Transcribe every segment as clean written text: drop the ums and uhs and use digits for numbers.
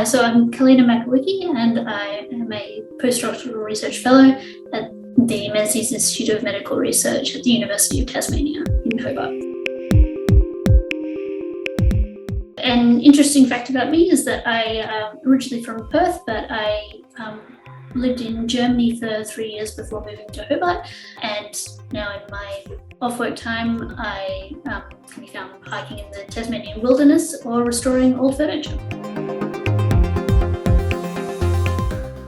So I'm Kalina Makowiecki, and I am a postdoctoral research fellow at the Menzies Institute of Medical Research at the University of Tasmania in Hobart. An interesting fact about me is that I am originally from Perth, but I lived in Germany for 3 years before moving to Hobart, and now in my off-work time I can be found hiking in the Tasmanian wilderness or restoring old furniture.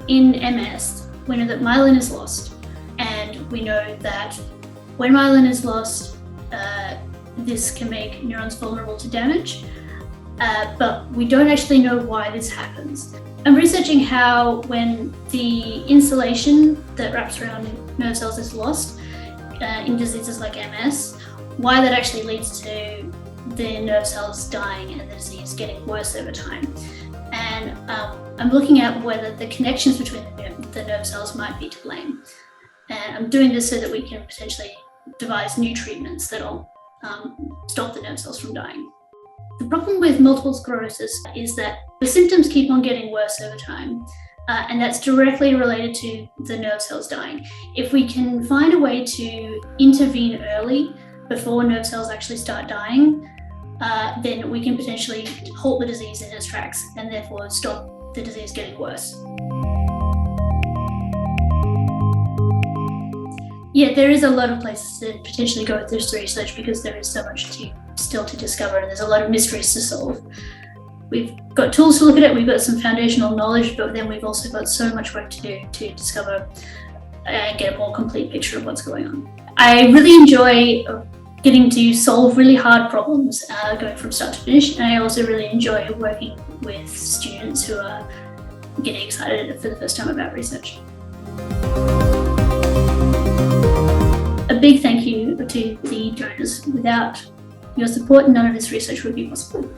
In MS, we know that myelin is lost, and we know that when myelin is lost, this can make neurons vulnerable to damage, but we don't actually know why this happens. I'm researching how when the insulation that wraps around nerve cells is lost in diseases like MS, why that actually leads to the nerve cells dying and the disease getting worse over time. And I'm looking at whether the connections between the nerve cells might be to blame. And I'm doing this so that we can potentially devise new treatments that'll stop the nerve cells from dying. The problem with multiple sclerosis is that the symptoms keep on getting worse over time, and that's directly related to the nerve cells dying. If we can find a way to intervene early before nerve cells actually start dying, then we can potentially halt the disease in its tracks and therefore stop the disease getting worse. Yeah, there is a lot of places to potentially go with this research because there is so much still to discover, and there's a lot of mysteries to solve. We've got tools to look at it, we've got some foundational knowledge, but then we've also got so much work to do to discover and get a more complete picture of what's going on. I really enjoy getting to solve really hard problems going from start to finish, and I also really enjoy working with students who are getting excited for the first time about research. A big thank you to the donors. Without your support, none of this research would be possible.